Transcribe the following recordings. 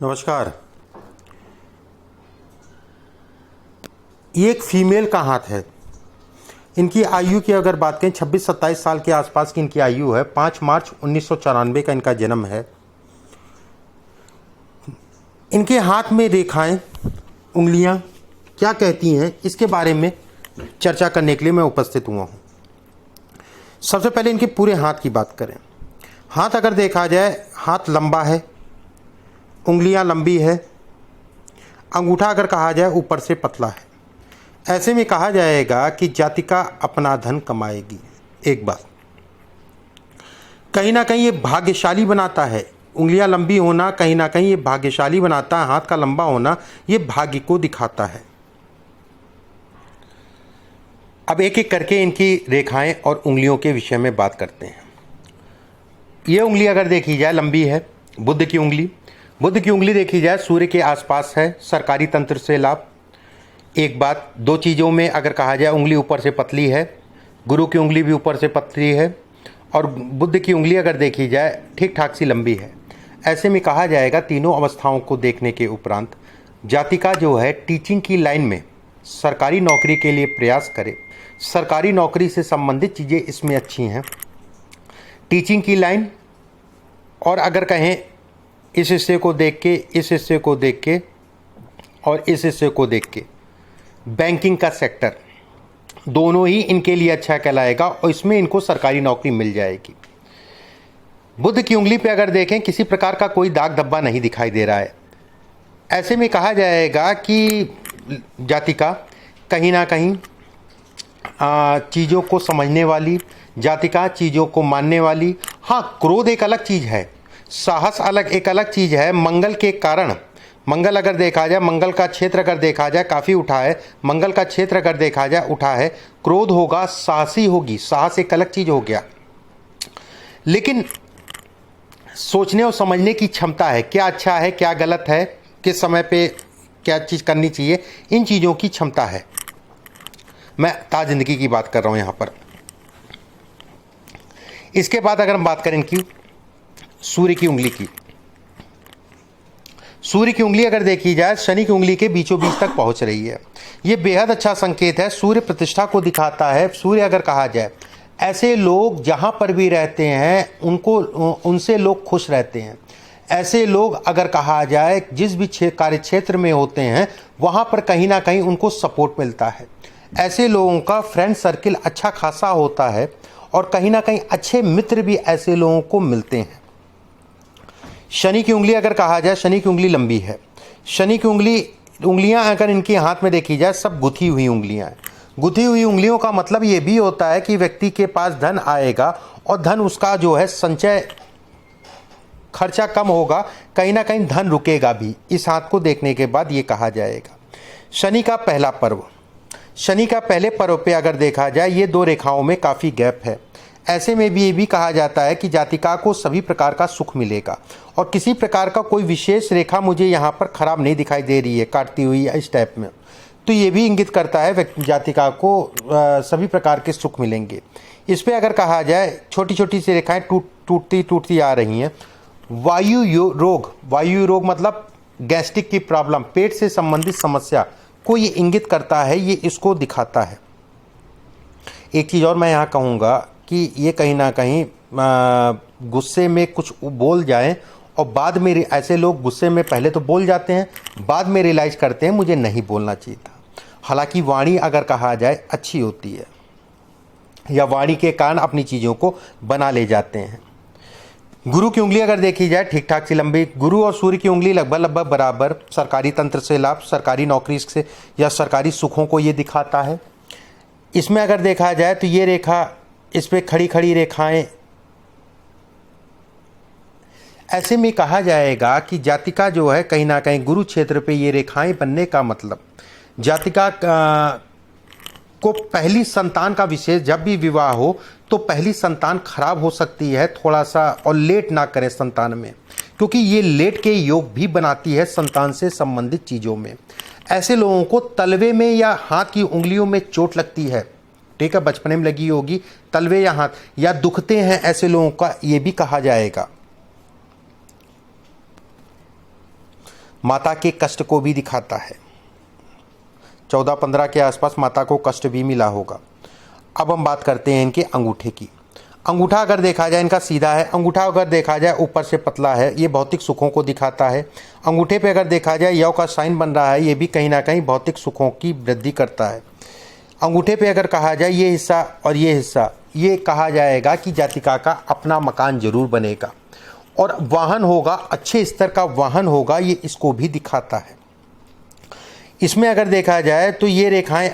नमस्कार। ये एक फीमेल का हाथ है। इनकी आयु की अगर बात करें 26-27 साल के आसपास की इनकी आयु है। 5 मार्च 1994 का इनका जन्म है। इनके हाथ में रेखाएं, उंगलियां क्या कहती हैं, इसके बारे में चर्चा करने के लिए मैं उपस्थित हुआ हूँ। सबसे पहले इनके पूरे हाथ की बात करें। हाथ अगर देखा जाए, हाथ लंबा है, उंगलियां लंबी है, अंगूठा अगर कहा जाए ऊपर से पतला है। ऐसे में कहा जाएगा कि जातिका अपना धन कमाएगी। एक बात कहीं ना कहीं ये भाग्यशाली बनाता है। उंगलियां लंबी होना कहीं ना कहीं ये भाग्यशाली बनाता है। हाथ का लंबा होना ये भाग्य को दिखाता है। अब एक एक करके इनकी रेखाएं और उंगलियों के विषय में बात करते हैं। ये उंगली अगर देखी जाए लंबी है, बुध की उंगली। बुध की उंगली देखी जाए सूर्य के आसपास है, सरकारी तंत्र से लाभ। एक बात, दो चीज़ों में अगर कहा जाए, उंगली ऊपर से पतली है, गुरु की उंगली भी ऊपर से पतली है, और बुध की उंगली अगर देखी जाए ठीक ठाक सी लंबी है। ऐसे में कहा जाएगा तीनों अवस्थाओं को देखने के उपरांत जातिका जो है टीचिंग की लाइन में सरकारी नौकरी के लिए प्रयास करे। सरकारी नौकरी से संबंधित चीज़ें इसमें अच्छी हैं। टीचिंग की लाइन, और अगर कहें इस हिस्से को देख के, इस हिस्से को देख के और इस हिस्से को देख के, बैंकिंग का सेक्टर, दोनों ही इनके लिए अच्छा कहलाएगा और इसमें इनको सरकारी नौकरी मिल जाएगी। बुध की उंगली पे अगर देखें, किसी प्रकार का कोई दाग धब्बा नहीं दिखाई दे रहा है। ऐसे में कहा जाएगा कि जातिका कहीं ना कहीं चीज़ों को समझने वाली, जातिका चीज़ों को मानने वाली। हाँ, क्रोध एक अलग चीज़ है, साहस एक अलग चीज़ है। मंगल के कारण, मंगल अगर देखा जाए, मंगल का क्षेत्र अगर देखा जाए काफ़ी उठा है, मंगल का क्षेत्र अगर देखा जाए उठा है। क्रोध होगा, साहसी होगी, साहस एक अलग चीज़ हो गया। लेकिन सोचने और समझने की क्षमता है, क्या अच्छा है क्या गलत है, किस समय पे क्या चीज़ करनी चाहिए, इन चीज़ों की क्षमता है। मैं ताज जिंदगी की बात कर रहा हूँ यहाँ पर। इसके बाद अगर हम बात करें इनकी सूर्य की उंगली की, सूर्य की उंगली अगर देखी जाए शनि की उंगली के बीचों बीच तक पहुंच रही है। ये बेहद अच्छा संकेत है, सूर्य प्रतिष्ठा को दिखाता है। सूर्य अगर कहा जाए, ऐसे लोग जहां पर भी रहते हैं उनसे लोग खुश रहते हैं। ऐसे लोग अगर कहा जाए जिस भी कार्य क्षेत्र में होते हैं वहां पर कहीं ना कहीं उनको सपोर्ट मिलता है। ऐसे लोगों का फ्रेंड सर्किल अच्छा खासा होता है और कहीं ना कहीं अच्छे मित्र भी ऐसे लोगों को मिलते हैं। शनि की उंगली अगर कहा जाए, शनि की उंगली लंबी है। शनि की उंगलियां अगर इनके हाथ में देखी जाए, सब गुथी हुई उंगलियां हैं। गुथी हुई उंगलियों का मतलब ये भी होता है कि व्यक्ति के पास धन आएगा और धन उसका जो है संचय, खर्चा कम होगा, कहीं ना कहीं धन रुकेगा भी। इस हाथ को देखने के बाद ये कहा जाएगा। शनि का पहला पर्व, शनि का पहले पर्व पे अगर देखा जाए ये दो रेखाओं में काफ़ी गैप है। ऐसे में भी ये भी कहा जाता है कि जातिका को सभी प्रकार का सुख मिलेगा और किसी प्रकार का कोई विशेष रेखा मुझे यहाँ पर खराब नहीं दिखाई दे रही है, काटती हुई इस टाइप में। तो ये भी इंगित करता है जातिका को सभी प्रकार के सुख मिलेंगे। इस पर अगर कहा जाए छोटी छोटी सी रेखाएं टूटती आ रही हैं। वायु रोग मतलब गैस्ट्रिक की प्रॉब्लम, पेट से संबंधित समस्या को ये इंगित करता है, ये इसको दिखाता है। एक चीज़ और मैं यहाँ कहूँगा कि ये कहीं ना कहीं गुस्से में कुछ बोल जाएं और बाद में, ऐसे लोग गुस्से में पहले तो बोल जाते हैं, बाद में रियलाइज़ करते हैं मुझे नहीं बोलना चाहिए था। हालांकि वाणी अगर कहा जाए अच्छी होती है, या वाणी के कारण अपनी चीज़ों को बना ले जाते हैं। गुरु की उंगली अगर देखी जाए ठीक ठाक सी लंबी। गुरु और सूर्य की उंगली लगभग बराबर। सरकारी तंत्र से लाभ, सरकारी नौकरी से या सरकारी सुखों को ये दिखाता है। इसमें अगर देखा जाए तो ये रेखा, इस पे खड़ी खड़ी रेखाएं, ऐसे में कहा जाएगा कि जातिका जो है कहीं ना कहीं गुरु क्षेत्र पे ये रेखाएं बनने का मतलब जातिका को पहली संतान का विशेष, जब भी विवाह हो तो पहली संतान खराब हो सकती है थोड़ा सा, और लेट ना करें संतान में, क्योंकि ये लेट के योग भी बनाती है संतान से संबंधित चीज़ों में। ऐसे लोगों को तलवे में या हाथ की उंगलियों में चोट लगती है, ठीक है, बचपने में लगी होगी, तलवे या हाथ, या दुखते हैं, ऐसे लोगों का ये भी कहा जाएगा। माता के कष्ट को भी दिखाता है। 14-15 के आसपास माता को कष्ट भी मिला होगा। अब हम बात करते हैं इनके अंगूठे की। अंगूठा अगर देखा जाए इनका सीधा है, अंगूठा अगर देखा जाए ऊपर से पतला है, ये भौतिक सुखों को दिखाता है। अंगूठे पे अगर देखा जाए यव का साइन बन रहा है, ये भी कहीं ना कहीं भौतिक सुखों की वृद्धि करता है। अंगूठे पे अगर कहा जाए ये हिस्सा और ये हिस्सा, ये कहा जाएगा कि जातिका का अपना मकान जरूर बनेगा और वाहन होगा, अच्छे स्तर का वाहन होगा, ये इसको भी दिखाता है। इसमें अगर देखा जाए तो ये रेखाएं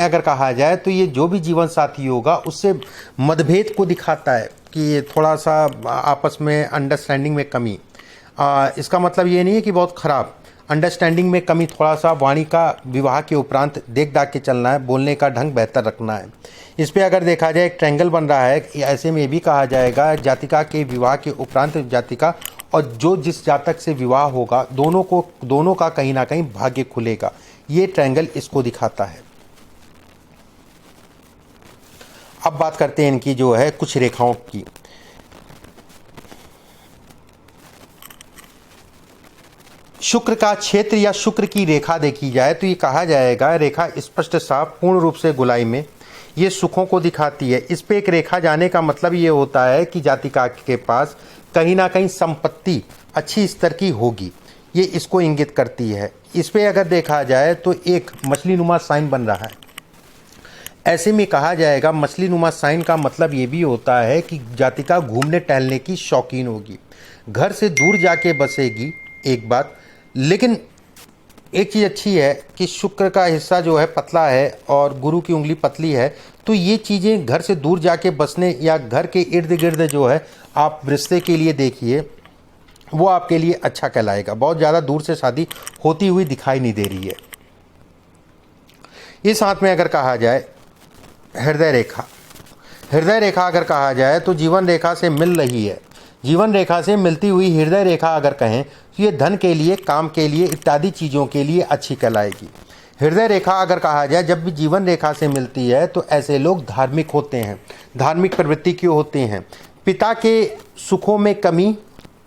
अगर कहा जाए तो ये जो भी जीवन साथी होगा उससे मतभेद को दिखाता है कि ये थोड़ा सा आपस में अंडरस्टैंडिंग में कमी। इसका मतलब ये नहीं है कि बहुत ख़राब, अंडरस्टैंडिंग में कमी, थोड़ा सा वाणी का विवाह के उपरांत देख दाख के चलना है, बोलने का ढंग बेहतर रखना है। इस पे अगर देखा जाए एक ट्रायंगल बन रहा है, ऐसे में भी कहा जाएगा जातिका के विवाह के उपरांत जातिका और जो जिस जातक से विवाह होगा दोनों का कहीं ना कहीं भाग्य खुलेगा। ये ट्रायंगल इसको दिखाता है। अब बात करते हैं इनकी जो है कुछ रेखाओं की। शुक्र का क्षेत्र या शुक्र की रेखा देखी जाए तो ये कहा जाएगा रेखा स्पष्ट साफ पूर्ण रूप से गोलाई में ये सुखों को दिखाती है। इस पे एक रेखा जाने का मतलब ये होता है कि जातिका के पास कहीं ना कहीं संपत्ति अच्छी स्तर की होगी, ये इसको इंगित करती है। इस पे अगर देखा जाए तो एक मछली नुमा साइन बन रहा है। ऐसे में कहा जाएगा मछली नुमा साइन का मतलब ये भी होता है कि जातिका घूमने टहलने की शौकीन होगी, घर से दूर जाके बसेगी, एक बात। लेकिन एक चीज़ अच्छी है कि शुक्र का हिस्सा जो है पतला है और गुरु की उंगली पतली है, तो ये चीज़ें घर से दूर जाके बसने या घर के इर्द गिर्द जो है आप रिश्ते के लिए देखिए, वो आपके लिए अच्छा कहलाएगा। बहुत ज़्यादा दूर से शादी होती हुई दिखाई नहीं दे रही है। इस हाथ में अगर कहा जाए हृदय रेखा अगर कहा जाए तो जीवन रेखा से मिल रही है। जीवन रेखा से मिलती हुई हृदय रेखा अगर कहें तो ये धन के लिए, काम के लिए, इत्यादि चीज़ों के लिए अच्छी कहलाएगी। हृदय रेखा अगर कहा जाए जब भी जीवन रेखा से मिलती है तो ऐसे लोग धार्मिक होते हैं, धार्मिक प्रवृत्ति के होते हैं। पिता के सुखों में कमी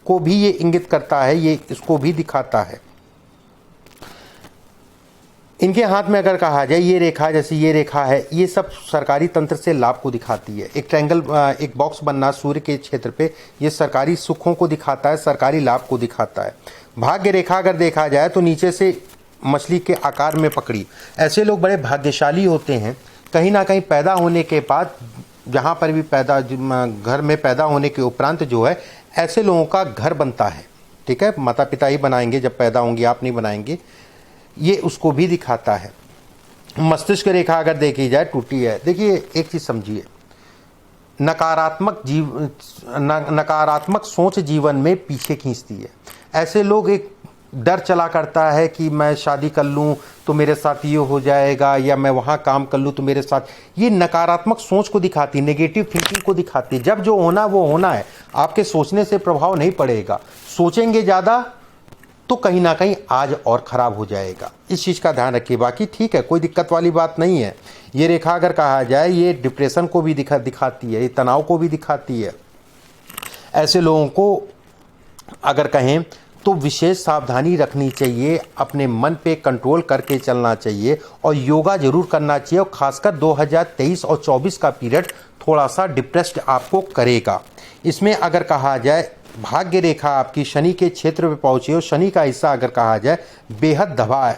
को भी ये इंगित करता है, ये इसको भी दिखाता है। इनके हाथ में अगर कहा जाए ये रेखा, जैसे ये रेखा है, ये सब सरकारी तंत्र से लाभ को दिखाती है। एक ट्रायंगल, एक बॉक्स बनना सूर्य के क्षेत्र पे, ये सरकारी सुखों को दिखाता है, सरकारी लाभ को दिखाता है। भाग्य रेखा अगर देखा जाए तो नीचे से मछली के आकार में पकड़ी, ऐसे लोग बड़े भाग्यशाली होते हैं। कहीं ना कहीं पैदा होने के बाद, जहाँ पर भी घर में पैदा होने के उपरांत जो है ऐसे लोगों का घर बनता है। ठीक है, माता पिता ही बनाएंगे जब पैदा होंगे, आप नहीं बनाएंगे, ये उसको भी दिखाता है। मस्तिष्क रेखा अगर देखी जाए टूटी है। देखिए एक चीज़ समझिए, नकारात्मक सोच जीवन में पीछे खींचती है। ऐसे लोग एक डर चला करता है कि मैं शादी कर लूँ तो मेरे साथ ये हो जाएगा, या मैं वहाँ काम कर लूँ तो मेरे साथ, ये नकारात्मक सोच को दिखाती है, नेगेटिव थिंकिंग को दिखाती है। जब जो होना वो होना है, आपके सोचने से प्रभाव नहीं पड़ेगा। सोचेंगे ज़्यादा तो कहीं ना कहीं आज और ख़राब हो जाएगा, इस चीज़ का ध्यान रखिए। बाकी ठीक है, कोई दिक्कत वाली बात नहीं है। ये रेखा अगर कहा जाए ये डिप्रेशन को भी दिखाती है, ये तनाव को भी दिखाती है। ऐसे लोगों को अगर कहें तो विशेष सावधानी रखनी चाहिए, अपने मन पे कंट्रोल करके चलना चाहिए और योगा जरूर करना चाहिए। और ख़ासकर 2023 और 24 का पीरियड थोड़ा सा डिप्रेस्ड आपको करेगा। इसमें अगर कहा जाए भाग्य रेखा आपकी शनि के क्षेत्र पे पहुंची हो, शनि का हिस्सा अगर कहा जाए बेहद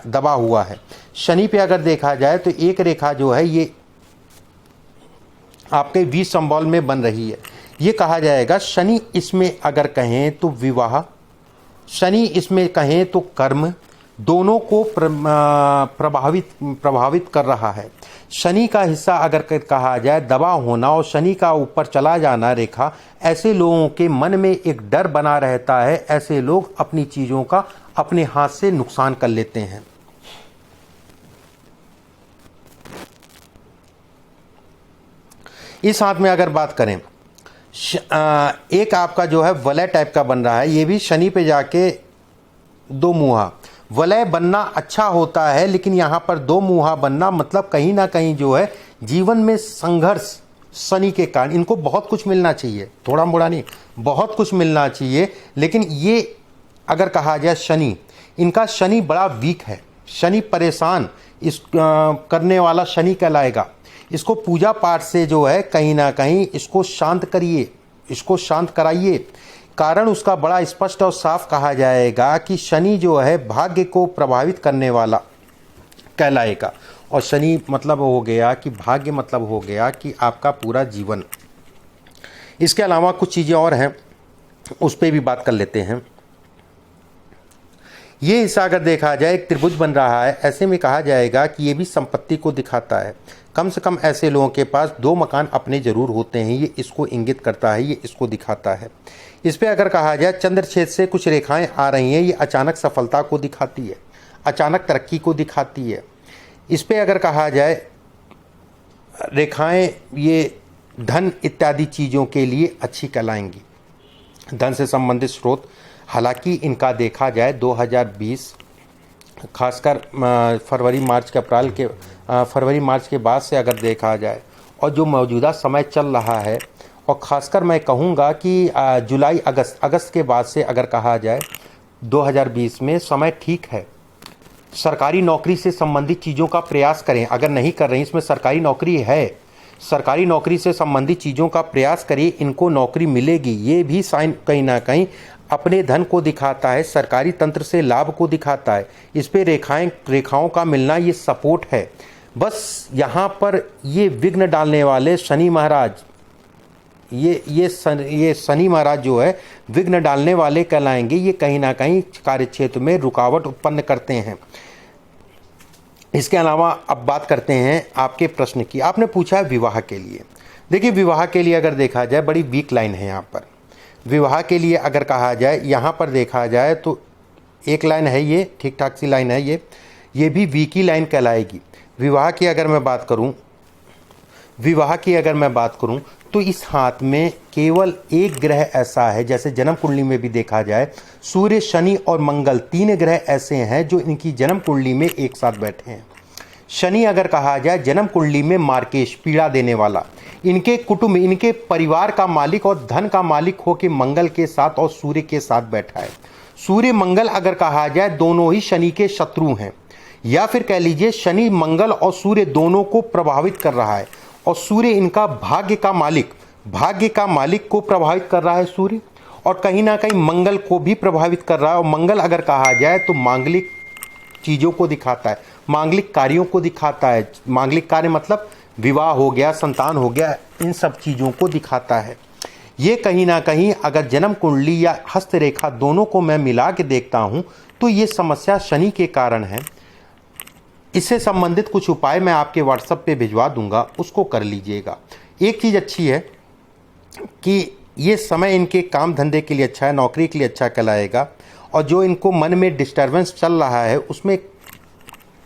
दबा हुआ है। शनि पे अगर देखा जाए तो एक रेखा जो है ये आपके 20 संबॉल में बन रही है। ये कहा जाएगा शनि इसमें अगर कहें तो विवाह, शनि इसमें कहें तो कर्म, दोनों को प्रभावित कर रहा है। शनि का हिस्सा अगर कहा जाए दबा होना और शनि का ऊपर चला जाना रेखा, ऐसे लोगों के मन में एक डर बना रहता है। ऐसे लोग अपनी चीज़ों का अपने हाथ से नुकसान कर लेते हैं। इस हाथ में अगर बात करें, एक आपका जो है वलय टाइप का बन रहा है, ये भी शनि पे जाके दो मुहा। वलय बनना अच्छा होता है, लेकिन यहाँ पर दो मुहा बनना मतलब कहीं ना कहीं जो है जीवन में संघर्ष, शनि के कारण इनको बहुत कुछ मिलना चाहिए, थोड़ा मोड़ा नहीं, बहुत कुछ मिलना चाहिए। लेकिन ये अगर कहा जाए शनि, इनका शनि बड़ा वीक है, शनि परेशान इस करने वाला शनि कहलाएगा। इसको पूजा पाठ से जो है कहीं ना कहीं इसको शांत करिए, इसको शांत कराइए। कारण उसका बड़ा स्पष्ट और साफ कहा जाएगा कि शनि जो है भाग्य को प्रभावित करने वाला कहलाएगा। और शनि मतलब हो गया कि भाग्य, मतलब हो गया कि आपका पूरा जीवन। इसके अलावा कुछ चीज़ें और हैं, उस पर भी बात कर लेते हैं। ये हिस्सा अगर देखा जाए एक त्रिभुज बन रहा है, ऐसे में कहा जाएगा कि ये भी संपत्ति को दिखाता है। कम से कम ऐसे लोगों के पास 2 मकान अपने जरूर होते हैं, ये इसको इंगित करता है, ये इसको दिखाता है। इस पे अगर कहा जाए चंद्र छेद से कुछ रेखाएं आ रही हैं, ये अचानक सफलता को दिखाती है, अचानक तरक्की को दिखाती है। इस पे अगर कहा जाए रेखाएं ये धन इत्यादि चीज़ों के लिए अच्छी कहलाएंगी, धन से संबंधित स्रोत। हालांकि इनका देखा जाए 2020 खासकर फरवरी मार्च के बाद से अगर देखा जाए और जो मौजूदा समय चल रहा है, और ख़ासकर मैं कहूँगा कि जुलाई अगस्त के बाद से अगर कहा जाए 2020 में समय ठीक है। सरकारी नौकरी से संबंधित चीज़ों का प्रयास करें, अगर नहीं कर रहे हैं, इसमें सरकारी नौकरी है, सरकारी नौकरी से संबंधित चीज़ों का प्रयास करिए, इनको नौकरी मिलेगी। ये भी साइन कहीं ना कहीं अपने धन को दिखाता है, सरकारी तंत्र से लाभ को दिखाता है। इस पे रेखाओं का मिलना ये सपोर्ट है। बस यहाँ पर ये विघ्न डालने वाले शनि महाराज, ये शनि महाराज जो है विघ्न डालने वाले कहलाएंगे। ये कहीं ना कहीं कार्यक्षेत्र में रुकावट उत्पन्न करते हैं। इसके अलावा अब बात करते हैं आपके प्रश्न की। आपने पूछा है विवाह के लिए। देखिए विवाह के लिए अगर देखा जाए बड़ी वीक लाइन है यहाँ पर। विवाह के लिए अगर कहा जाए यहाँ पर देखा जाए तो एक लाइन है, ये ठीक ठाक सी लाइन है, ये भी वीक ही लाइन कहलाएगी। विवाह की अगर मैं बात करूँ तो इस हाथ में केवल एक ग्रह ऐसा है, जैसे जन्म कुंडली में भी देखा जाए सूर्य, शनि और मंगल 3 ग्रह ऐसे हैं जो इनकी जन्म कुंडली में एक साथ बैठे हैं। शनि अगर कहा जाए जन्म कुंडली में मार्केश, पीड़ा देने वाला, इनके कुटुंब, इनके परिवार का मालिक और धन का मालिक होकर मंगल के साथ और सूर्य के साथ बैठा है। सूर्य मंगल अगर कहा जाए दोनों ही शनि के शत्रु हैं, या फिर कह लीजिए शनि मंगल और सूर्य दोनों को प्रभावित कर रहा है। और सूर्य इनका भाग्य का मालिक को प्रभावित कर रहा है सूर्य, और कहीं ना कहीं मंगल को भी प्रभावित कर रहा है। और मंगल अगर कहा जाए तो मांगलिक चीज़ों को दिखाता है, मांगलिक कार्यों को दिखाता है। मांगलिक कार्य मतलब विवाह हो गया, संतान हो गया, इन सब चीज़ों को दिखाता है। ये कहीं ना कहीं अगर जन्म कुंडली या हस्तरेखा दोनों को मैं मिला के देखता हूँ तो ये समस्या शनि के कारण है। इससे संबंधित कुछ उपाय मैं आपके व्हाट्सएप पे भिजवा दूंगा, उसको कर लीजिएगा। एक चीज़ अच्छी है कि ये समय इनके काम धंधे के लिए अच्छा है, नौकरी के लिए अच्छा कहलाएगा। और जो इनको मन में डिस्टर्बेंस चल रहा है उसमें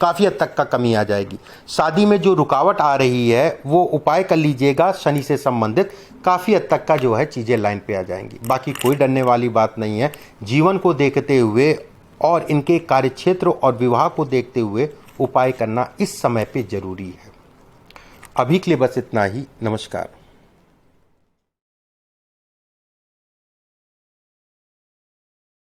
काफ़ी हद तक का कमी आ जाएगी। शादी में जो रुकावट आ रही है वो उपाय कर लीजिएगा शनि से संबंधित, काफ़ी हद तक का जो है चीज़ें लाइन पे आ जाएंगी। बाकी कोई डरने वाली बात नहीं है। जीवन को देखते हुए और इनके कार्यक्षेत्र और विवाह को देखते हुए उपाय करना इस समय पे ज़रूरी है। अभी के लिए बस इतना ही। नमस्कार।